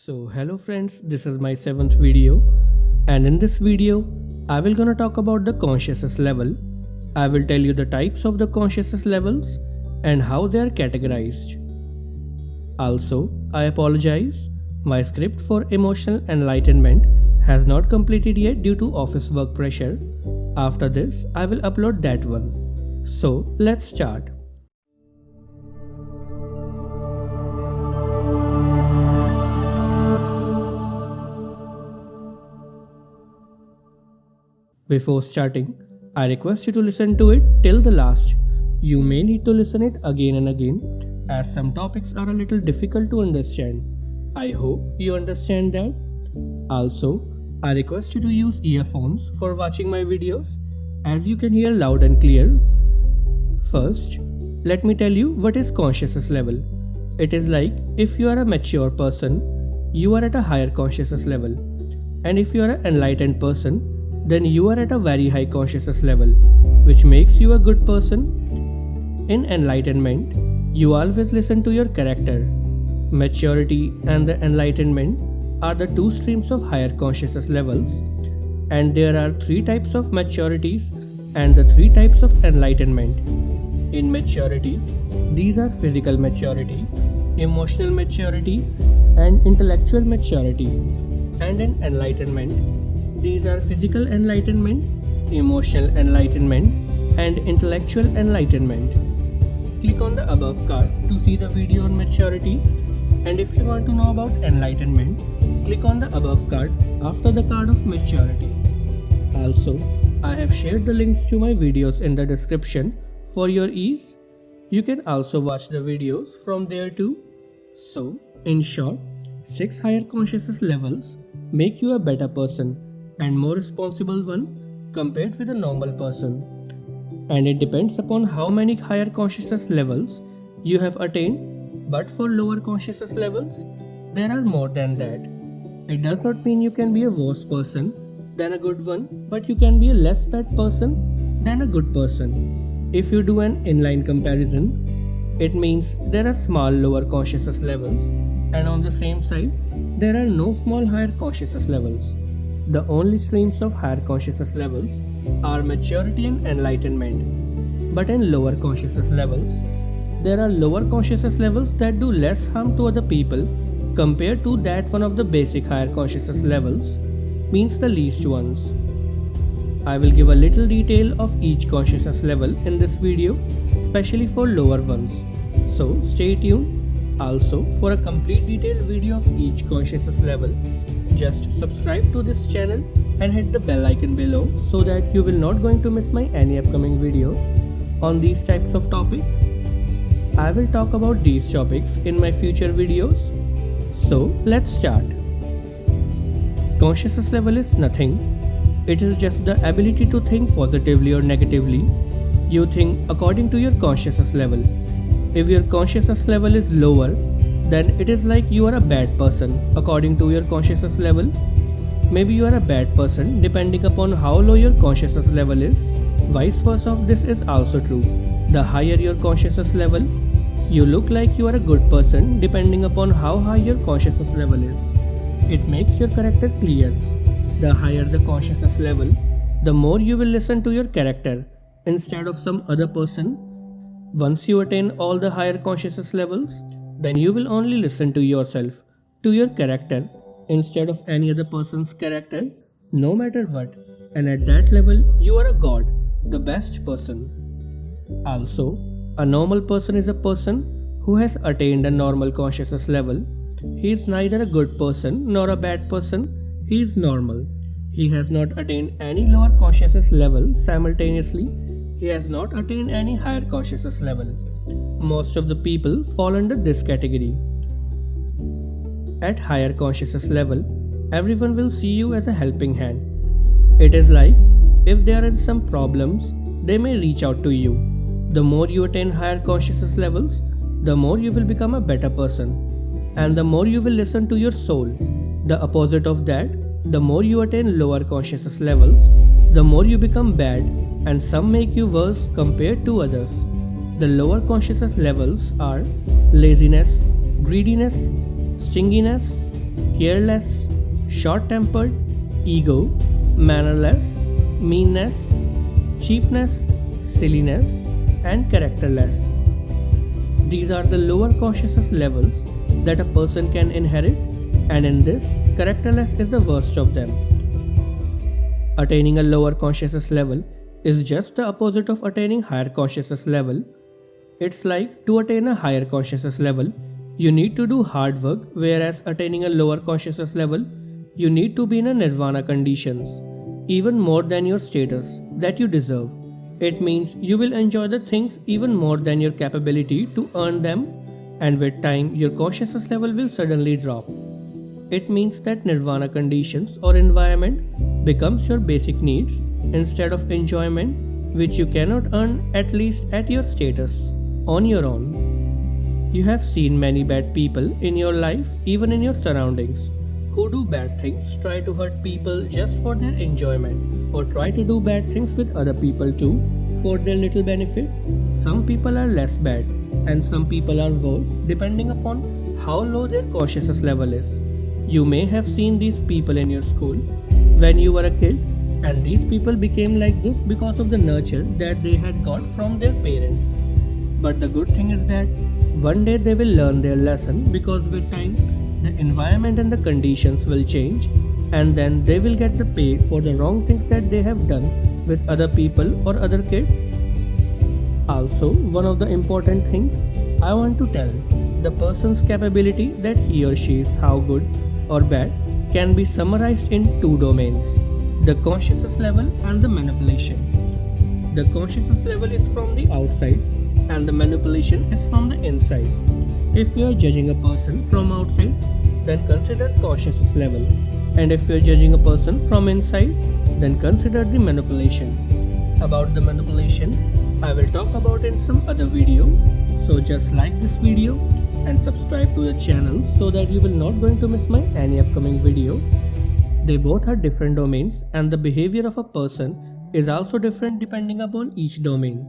So hello friends, this is my 7th video, and in this video I will gonna talk about the consciousness level. I will tell you the types of the consciousness levels and how they are categorized. Also, I apologize, my script for emotional enlightenment has not completed yet due to office work pressure. After this, I will upload that one. So let's start. Before starting, I request you to listen to it till the last. You may need to listen it again and again as some topics are a little difficult to understand. I hope you understand that. Also, I request you to use earphones for watching my videos as you can hear loud and clear. First, let me tell you what is consciousness level. It is like if you are a mature person, you are at a higher consciousness level. And if you are an enlightened person, then you are at a very high consciousness level, which makes you a good person. In enlightenment, you always listen to your character. Maturity and the enlightenment are the two streams of higher consciousness levels, and there are three types of maturities and the three types of enlightenment. In maturity, these are physical maturity, emotional maturity, and intellectual maturity. And in enlightenment, these are physical enlightenment, emotional enlightenment, and intellectual enlightenment. Click on the above card to see the video on maturity, and if you want to know about enlightenment, click on the above card after the card of maturity. Also, I have shared the links to my videos in the description for your ease. You can also watch the videos from there too. So, in short, 6 higher consciousness levels make you a better person and more responsible one compared with a normal person. And it depends upon how many higher consciousness levels you have attained, but for lower consciousness levels, there are more than that. It does not mean you can be a worse person than a good one, but you can be a less bad person than a good person. If you do an inline comparison, it means there are small lower consciousness levels, and on the same side, there are no small higher consciousness levels. The only streams of higher consciousness levels are maturity and enlightenment. But in lower consciousness levels, there are lower consciousness levels that do less harm to other people compared to that one of the basic higher consciousness levels, means the least ones. I will give a little detail of each consciousness level in this video, especially for lower ones. So stay tuned. Also, for a complete detailed video of each consciousness level, just subscribe to this channel and hit the bell icon below so that you will not going to miss my any upcoming videos on these types of topics. I will talk about these topics in my future videos. So let's start. Consciousness level is nothing. It is just the ability to think positively or negatively. You think according to your consciousness level. If your consciousness level is lower, then it is like you are a bad person according to your consciousness level. Maybe you are a bad person depending upon how low your consciousness level is. Vice versa of this is also true. The higher your consciousness level, you look like you are a good person depending upon how high your consciousness level is. It makes your character clear. The higher the consciousness level, the more you will listen to your character instead of some other person. Once you attain all the higher consciousness levels, then you will only listen to yourself, to your character, instead of any other person's character, no matter what. And at that level, you are a god, the best person. Also, a normal person is a person who has attained a normal consciousness level. He is neither a good person nor a bad person, he is normal. He has not attained any lower consciousness level simultaneously. He has not attained any higher consciousness level. Most of the people fall under this category. At higher consciousness level, everyone will see you as a helping hand. It is like, if they are in some problems, they may reach out to you. The more you attain higher consciousness levels, the more you will become a better person. And the more you will listen to your soul. The opposite of that, the more you attain lower consciousness levels, the more you become bad, and some make you worse compared to others. The lower consciousness levels are laziness, greediness, stinginess, careless, short-tempered, ego, mannerless, meanness, cheapness, silliness, and characterless. These are the lower consciousness levels that a person can inherit, and in this, characterless is the worst of them. Attaining a lower consciousness level is just the opposite of attaining higher consciousness level. It's like to attain a higher consciousness level, you need to do hard work, whereas attaining a lower consciousness level, you need to be in a nirvana conditions, even more than your status that you deserve. It means you will enjoy the things even more than your capability to earn them, and with time your consciousness level will suddenly drop. It means that nirvana conditions or environment becomes your basic needs instead of enjoyment, which you cannot earn at least at your status on your own. You have seen many bad people in your life, even in your surroundings, who do bad things, try to hurt people just for their enjoyment, or try to do bad things with other people too for their little benefit. Some people are less bad and some people are worse depending upon how low their consciousness level is. You may have seen these people in your school when you were a kid, and these people became like this because of the nurture that they had got from their parents. But the good thing is that one day they will learn their lesson, because with time the environment and the conditions will change, and then they will get the pay for the wrong things that they have done with other people or other kids. Also, one of the important things I want to tell, the person's capability that he or she is how good or bad can be summarized in two domains: the consciousness level and the manipulation. The consciousness level is from the outside and the manipulation is from the inside. If you are judging a person from outside, then consider consciousness level, and if you are judging a person from inside, then consider the manipulation. About the manipulation, I will talk about in some other video, so just like this video and subscribe to the channel so that you will not going to miss my any upcoming video. They both are different domains, and the behavior of a person is also different depending upon each domain.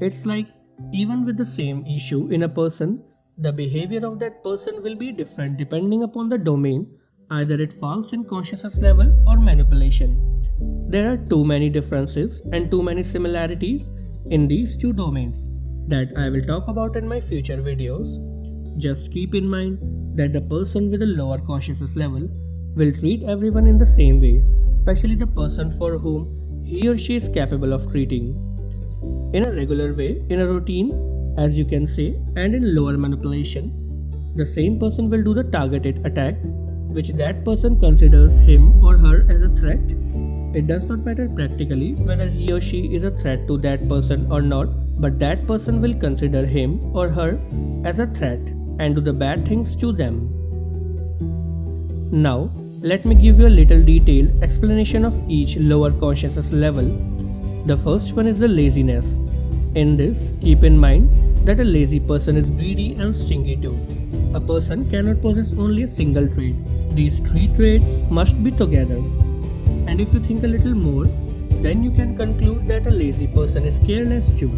It's like even with the same issue in a person, the behavior of that person will be different depending upon the domain. Either it falls in consciousness level or manipulation. There are too many differences and too many similarities in these two domains that I will talk about in my future videos. Just keep in mind that the person with a lower consciousness level will treat everyone in the same way, especially the person for whom he or she is capable of treating. In a regular way, in a routine, as you can say, and in lower manipulation, the same person will do the targeted attack, which that person considers him or her as a threat. It does not matter practically whether he or she is a threat to that person or not, but that person will consider him or her as a threat and do the bad things to them. Now, let me give you a little detailed explanation of each lower consciousness level. The first one is the laziness. In this, keep in mind that a lazy person is greedy and stingy too. A person cannot possess only a single trait. These three traits must be together. And if you think a little more, then you can conclude that a lazy person is careless too.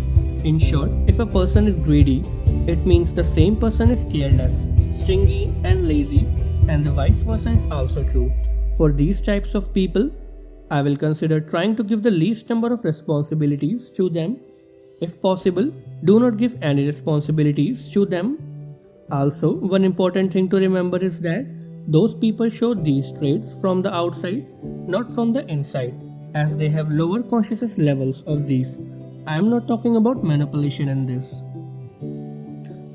In short, if a person is greedy, it means the same person is careless, stingy and lazy, and the vice versa is also true. For these types of people, I will consider trying to give the least number of responsibilities to them. If possible, do not give any responsibilities to them. Also, one important thing to remember is that those people show these traits from the outside, not from the inside, as they have lower consciousness levels of these. I am not talking about manipulation in this.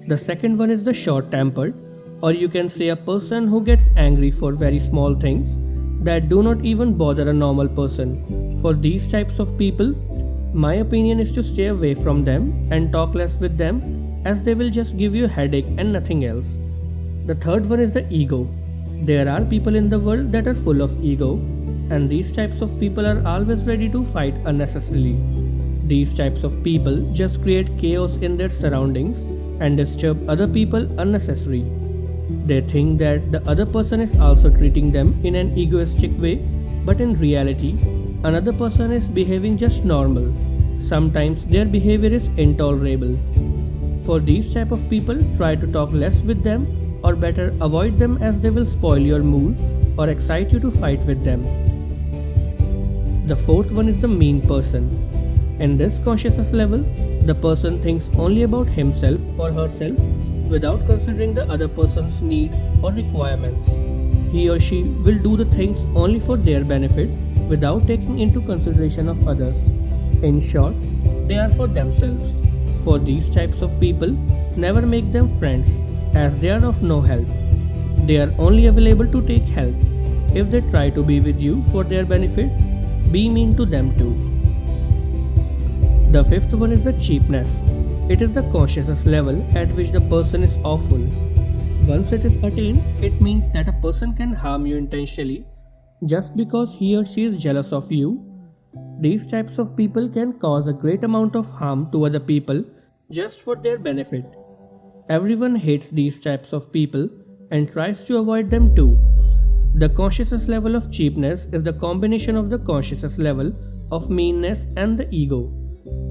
The second one is the short-tempered, or you can say a person who gets angry for very small things that do not even bother a normal person. For these types of people, my opinion is to stay away from them and talk less with them, as they will just give you a headache and nothing else. The third one is the ego. There are people in the world that are full of ego, and these types of people are always ready to fight unnecessarily. These types of people just create chaos in their surroundings and disturb other people unnecessarily. They think that the other person is also treating them in an egoistic way, but in reality, another person is behaving just normal. Sometimes their behavior is intolerable. For these type of people, try to talk less with them or better avoid them as they will spoil your mood or excite you to fight with them. The fourth one is the mean person. In this consciousness level, the person thinks only about himself or herself without considering the other person's needs or requirements. He or she will do the things only for their benefit without taking into consideration of others. In short, they are for themselves. For these types of people, never make them friends as they are of no help. They are only available to take help. If they try to be with you for their benefit, be mean to them too. The fifth one is the cheapness. It is the consciousness level at which the person is awful. Once it is attained, it means that a person can harm you intentionally just because he or she is jealous of you. These types of people can cause a great amount of harm to other people just for their benefit. Everyone hates these types of people and tries to avoid them too. The consciousness level of cheapness is the combination of the consciousness level of meanness and the ego.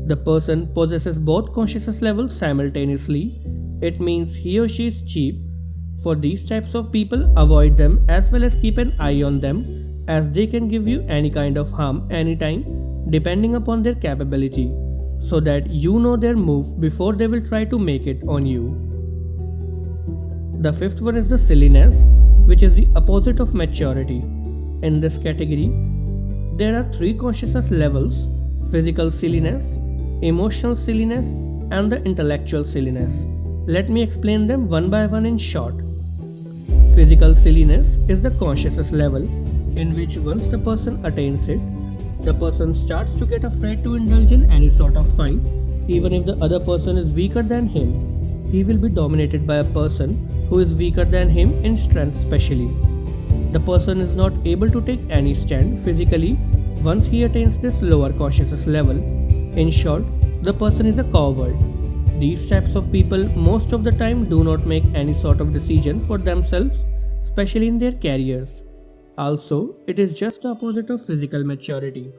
The person possesses both consciousness levels simultaneously. It means he or she is cheap. For these types of people, avoid them as well as keep an eye on them, as they can give you any kind of harm anytime depending upon their capability, so that you know their move before they will try to make it on you. The fifth one is the silliness, which is the opposite of maturity. In this category, there are three consciousness levels: physical silliness, emotional silliness, and the intellectual silliness. Let me explain them one by one in short. Physical silliness is the consciousness level in which once the person attains it, the person starts to get afraid to indulge in any sort of fight, even if the other person is weaker than him. He will be dominated by a person who is weaker than him in strength especially. The person is not able to take any stand physically once he attains this lower consciousness level. In short, the person is a coward. These types of people most of the time do not make any sort of decision for themselves, especially in their careers. Also, it is just the opposite of physical maturity.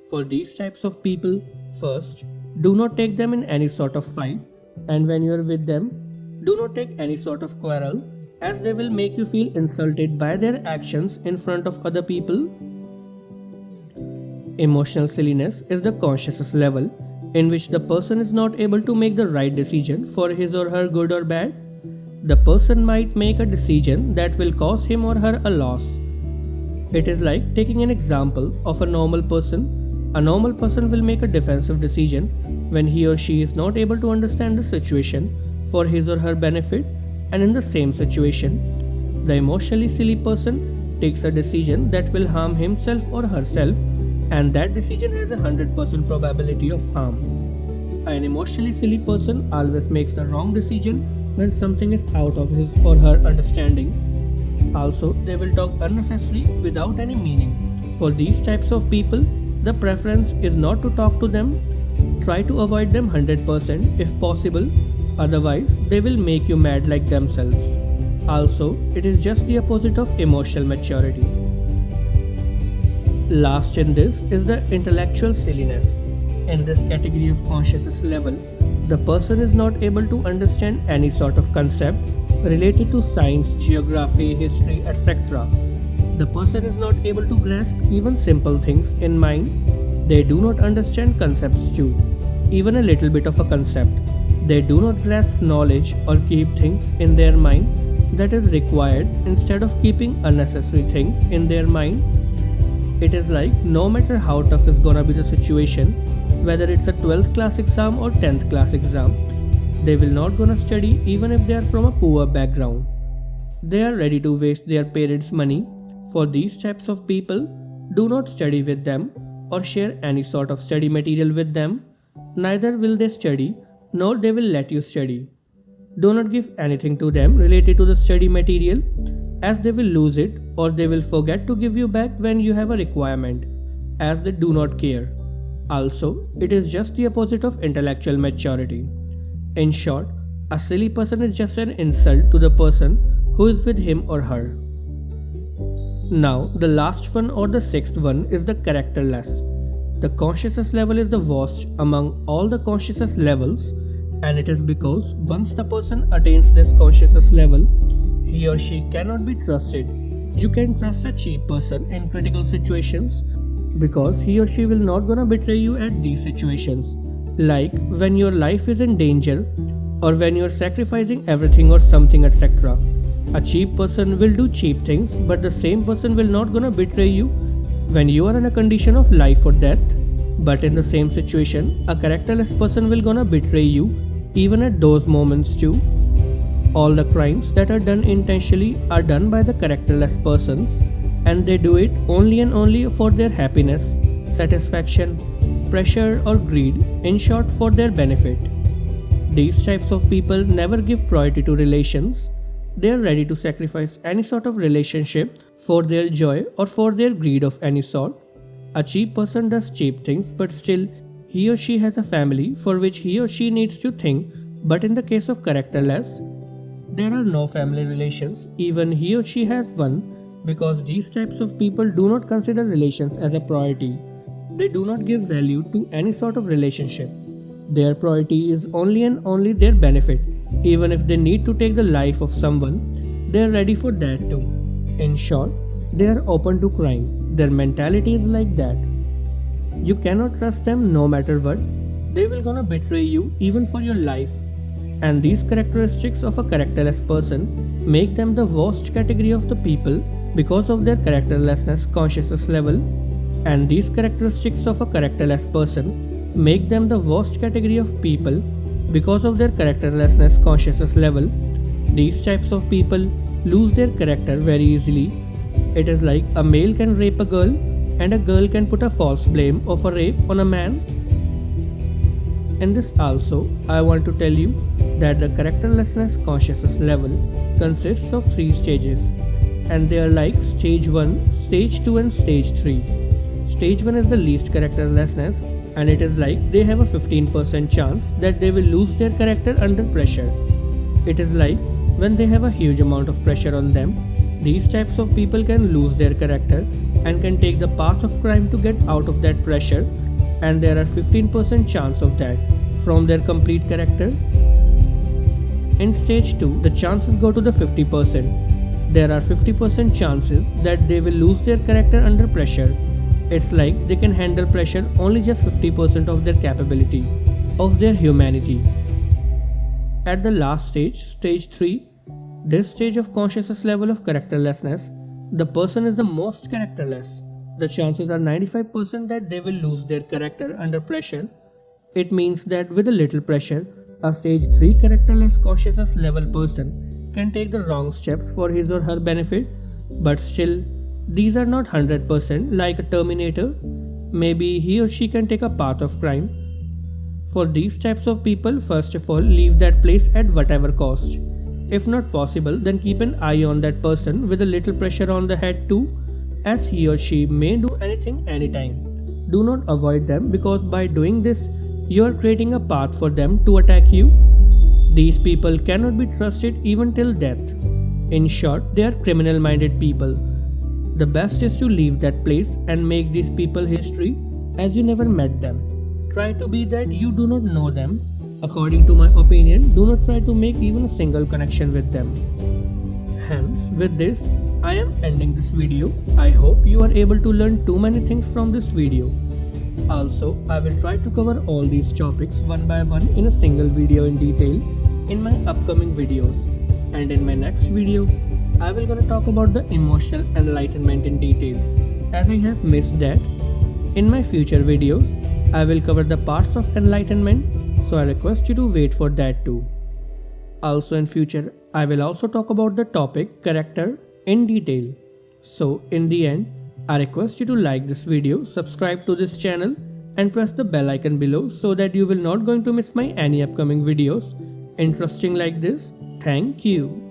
For these types of people, first, do not take them in any sort of fight, and when you are with them, do not take any sort of quarrel, as they will make you feel insulted by their actions in front of other people. Emotional silliness is the consciousness level in which the person is not able to make the right decision for his or her good or bad. The person might make a decision that will cause him or her a loss. It is like taking an example of a normal person. A normal person will make a defensive decision when he or she is not able to understand the situation for his or her benefit, and in the same situation, the emotionally silly person takes a decision that will harm himself or herself, and that decision has a 100% probability of harm. An emotionally silly person always makes the wrong decision when something is out of his or her understanding. Also, they will talk unnecessarily without any meaning. For these types of people, the preference is not to talk to them. Try to avoid them 100% if possible, otherwise they will make you mad like themselves. Also, it is just the opposite of emotional maturity. Last in this is the intellectual silliness. In this category of consciousness level, the person is not able to understand any sort of concept related to science, geography, history, etc. The person is not able to grasp even simple things in mind. They do not understand concepts too, even a little bit of a concept. They do not grasp knowledge or keep things in their mind that is required instead of keeping unnecessary things in their mind. It is like no matter how tough is gonna be the situation, whether it's a 12th class exam or 10th class exam, they will not gonna study even if they are from a poor background. They are ready to waste their parents' money. For these types of people, do not study with them or share any sort of study material with them. Neither will they study, nor they will let you study. Do not give anything to them related to the study material, as they will lose it or they will forget to give you back when you have a requirement, as they do not care. Also, it is just the opposite of intellectual maturity. In short, a silly person is just an insult to the person who is with him or her. Now, the last one or the sixth one is the characterless. The consciousness level is the worst among all the consciousness levels, and it is because once the person attains this consciousness level, He or she cannot be trusted. You can trust a cheap person in critical situations because he or she will not gonna betray you at these situations. Like when your life is in danger or when you're sacrificing everything or something, etc. A cheap person will do cheap things, but the same person will not gonna betray you when you are in a condition of life or death. But in the same situation, a characterless person will gonna betray you even at those moments too. All the crimes that are done intentionally are done by the characterless persons, and they do it only and only for their happiness, satisfaction, pressure or greed, in short for their benefit. These types of people never give priority to relations. They are ready to sacrifice any sort of relationship for their joy or for their greed of any sort. A cheap person does cheap things, but still he or she has a family for which he or she needs to think. But in the case of characterless, there are no family relations, even he or she has one, because these types of people do not consider relations as a priority. They do not give value to any sort of relationship. Their priority is only and only their benefit. Even if they need to take the life of someone, they are ready for that too. In short, they are open to crime. Their mentality is like that. You cannot trust them no matter what. They will gonna betray you even for your life. And these characteristics of a characterless person make them the worst category of the people because of their characterlessness consciousness level. And these characteristics of a characterless person make them the worst category of people because of their characterlessness consciousness level. These types of people lose their character very easily. It is like a male can rape a girl and a girl can put a false blame of a rape on a man. In this also, I want to tell you that the characterlessness consciousness level consists of 3 stages, and they are like stage 1, stage 2 and stage 3. Stage 1 is the least characterlessness, and it is like they have a 15% chance that they will lose their character under pressure. It is like when they have a huge amount of pressure on them, these types of people can lose their character and can take the path of crime to get out of that pressure, and there are 15% chance of that from their complete character. In stage 2, the chances go to the 50%. There are 50% chances that they will lose their character under pressure. It's like they can handle pressure only just 50% of their capability, of their humanity. At the last stage, stage 3, this stage of consciousness level of characterlessness, the person is the most characterless. The chances are 95% that they will lose their character under pressure. It means that with a little pressure, a stage 3 characterless consciousness level person can take the wrong steps for his or her benefit, but still, these are not 100% like a Terminator. Maybe he or she can take a path of crime. For these types of people, first of all, leave that place at whatever cost. If not possible, then keep an eye on that person with a little pressure on the head too, as he or she may do anything anytime. Do not avoid them, because by doing this, you are creating a path for them to attack you. These people cannot be trusted even till death. In short, they are criminal-minded people. The best is to leave that place and make these people history as you never met them. Try to be that you do not know them. According to my opinion, do not try to make even a single connection with them. Hence, with this, I am ending this video. I hope you are able to learn too many things from this video. Also, I will try to cover all these topics one by one in a single video in detail in my upcoming videos. And in my next video, I will gonna talk about the emotional enlightenment in detail, as I have missed that. In my future videos, I will cover the parts of enlightenment, so I request you to wait for that too. Also in future, I will also talk about the topic character in detail. So in the end, I request you to like this video, subscribe to this channel and press the bell icon below so that you will not going to miss my any upcoming videos interesting like this. Thank you.